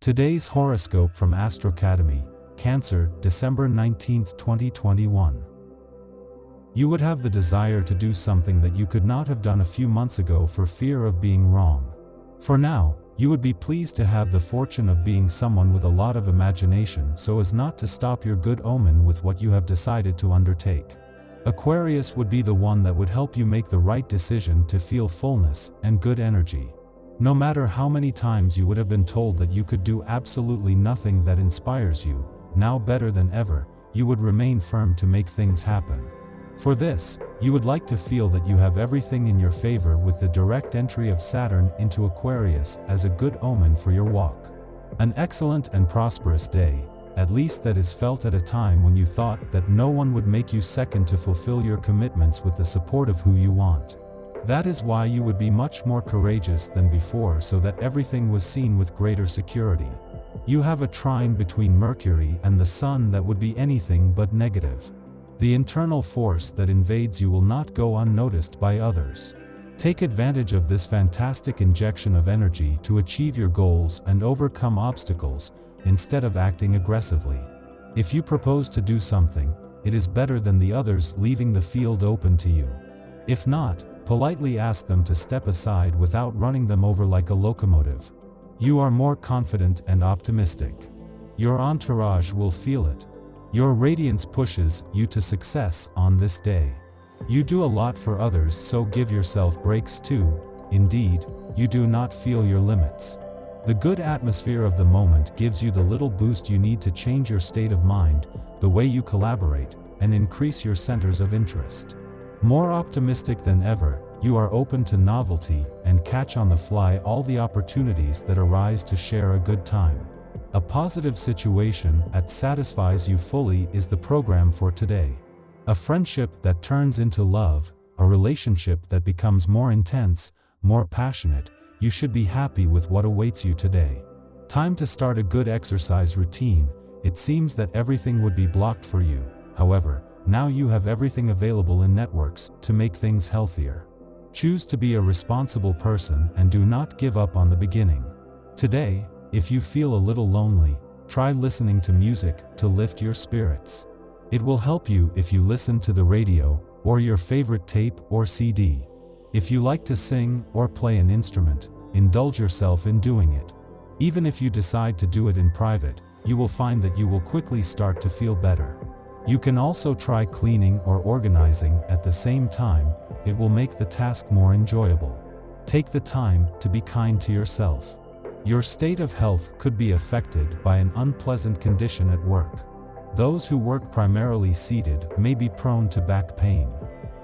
Today's horoscope from Astrocademy, Cancer, December 19, 2021. You would have the desire to do something that you could not have done a few months ago for fear of being wrong. For now, you would be pleased to have the fortune of being someone with a lot of imagination so as not to stop your good omen with what you have decided to undertake. Aquarius would be the one that would help you make the right decision to feel fullness and good energy. No matter how many times you would have been told that you could do absolutely nothing that inspires you, now better than ever, you would remain firm to make things happen. For this, you would like to feel that you have everything in your favor with the direct entry of Saturn into Aquarius as a good omen for your walk. An excellent and prosperous day, at least that is felt at a time when you thought that no one would make you second to fulfill your commitments with the support of who you want. That is why you would be much more courageous than before so that everything was seen with greater security. You have a trine between Mercury and the Sun that would be anything but negative. The internal force that invades you will not go unnoticed by others. Take advantage of this fantastic injection of energy to achieve your goals and overcome obstacles, instead of acting aggressively. If you propose to do something, it is better than the others leaving the field open to you. If not, politely ask them to step aside without running them over like a locomotive. You are more confident and optimistic. Your entourage will feel it. Your radiance pushes you to success on this day. You do a lot for others, so give yourself breaks too. Indeed, you do not feel your limits. The good atmosphere of the moment gives you the little boost you need to change your state of mind, the way you collaborate, and increase your centers of interest. More optimistic than ever, you are open to novelty and catch on the fly all the opportunities that arise to share a good time. A positive situation that satisfies you fully is the program for today. A friendship that turns into love, a relationship that becomes more intense, more passionate. You should be happy with what awaits you today. Time to start a good exercise routine. It seems that everything would be blocked for you. However, now you have everything available in networks to make things healthier. Choose to be a responsible person and do not give up on the beginning. Today, if you feel a little lonely, try listening to music to lift your spirits. It will help you if you listen to the radio or your favorite tape or CD. If you like to sing or play an instrument, indulge yourself in doing it. Even if you decide to do it in private, you will find that you will quickly start to feel better. You can also try cleaning or organizing at the same time. It will make the task more enjoyable. Take the time to be kind to yourself. Your state of health could be affected by an unpleasant condition at work. Those who work primarily seated may be prone to back pain.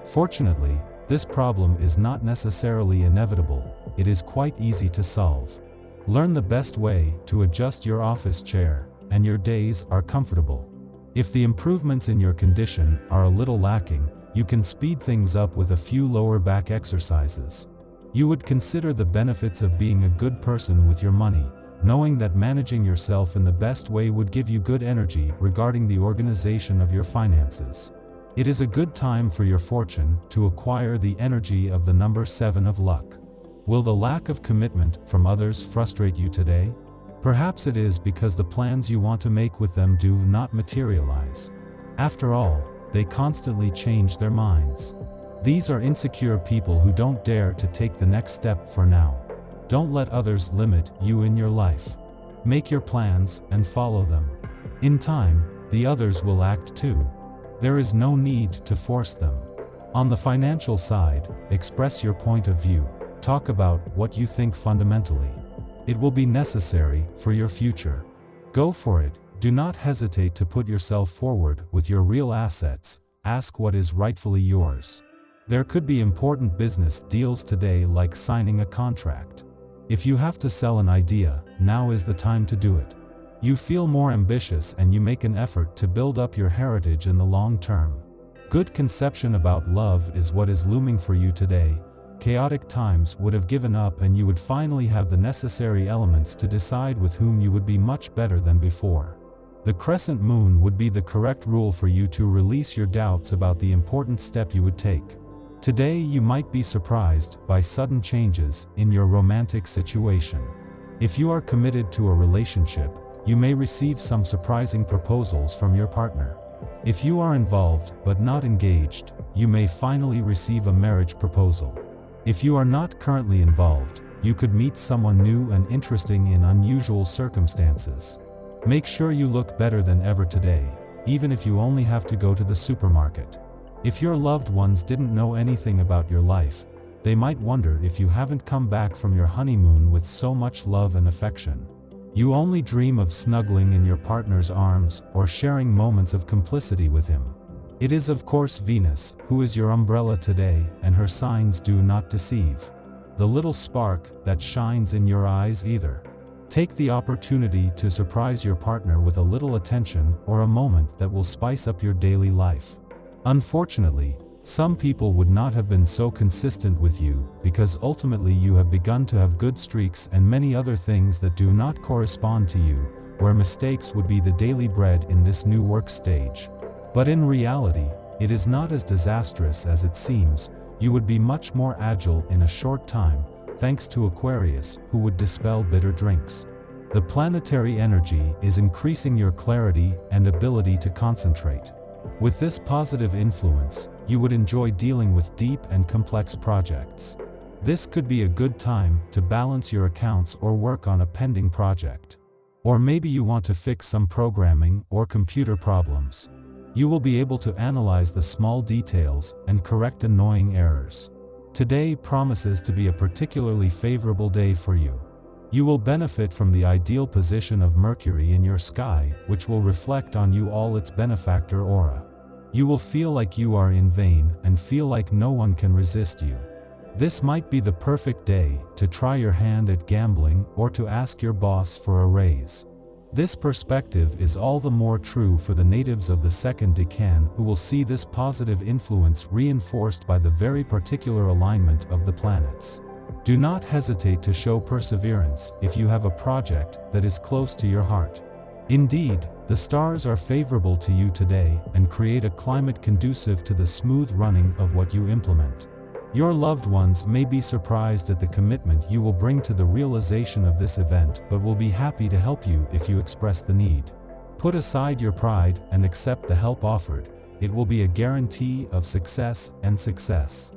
Fortunately, this problem is not necessarily inevitable. It is quite easy to solve. Learn the best way to adjust your office chair, and your days are comfortable. If the improvements in your condition are a little lacking, you can speed things up with a few lower back exercises. You would consider the benefits of being a good person with your money, knowing that managing yourself in the best way would give you good energy regarding the organization of your finances. It is a good time for your fortune to acquire the energy of the number 7 of luck. Will the lack of commitment from others frustrate you today? Perhaps it is because the plans you want to make with them do not materialize. After all, they constantly change their minds. These are insecure people who don't dare to take the next step for now. Don't let others limit you in your life. Make your plans and follow them. In time, the others will act too. There is no need to force them. On the financial side, express your point of view. Talk about what you think fundamentally. It will be necessary for your future. Go for it. Do not hesitate to put yourself forward with your real assets. Ask what is rightfully yours. There could be important business deals today, like signing a contract. If you have to sell an idea, now is the time to do it. You feel more ambitious and you make an effort to build up your heritage in the long term. Good conception about love is what is looming for you today. Chaotic times would have given up and you would finally have the necessary elements to decide with whom you would be much better than before. The crescent moon would be the correct rule for you to release your doubts about the important step you would take. Today you might be surprised by sudden changes in your romantic situation. If you are committed to a relationship, you may receive some surprising proposals from your partner. If you are involved but not engaged, you may finally receive a marriage proposal. If you are not currently involved, you could meet someone new and interesting in unusual circumstances. Make sure you look better than ever today, even if you only have to go to the supermarket. If your loved ones didn't know anything about your life, they might wonder if you haven't come back from your honeymoon with so much love and affection. You only dream of snuggling in your partner's arms or sharing moments of complicity with him. It is of course Venus, who is your umbrella today, and her signs do not deceive. The little spark that shines in your eyes either. Take the opportunity to surprise your partner with a little attention or a moment that will spice up your daily life. Unfortunately, some people would not have been so consistent with you because ultimately you have begun to have good streaks and many other things that do not correspond to you, where mistakes would be the daily bread in this new work stage. But in reality, it is not as disastrous as it seems. You would be much more agile in a short time, thanks to Aquarius, who would dispel bitter drinks. The planetary energy is increasing your clarity and ability to concentrate. With this positive influence, you would enjoy dealing with deep and complex projects. This could be a good time to balance your accounts or work on a pending project. Or maybe you want to fix some programming or computer problems. You will be able to analyze the small details and correct annoying errors. Today promises to be a particularly favorable day for you. You will benefit from the ideal position of Mercury in your sky, which will reflect on you all its benefactor aura. You will feel like you are in vain and feel like no one can resist you. This might be the perfect day to try your hand at gambling or to ask your boss for a raise. This perspective is all the more true for the natives of the second decan, who will see this positive influence reinforced by the very particular alignment of the planets. Do not hesitate to show perseverance if you have a project that is close to your heart. Indeed, the stars are favorable to you today and create a climate conducive to the smooth running of what you implement. Your loved ones may be surprised at the commitment you will bring to the realization of this event, but will be happy to help you if you express the need. Put aside your pride and accept the help offered. It will be a guarantee of success and success.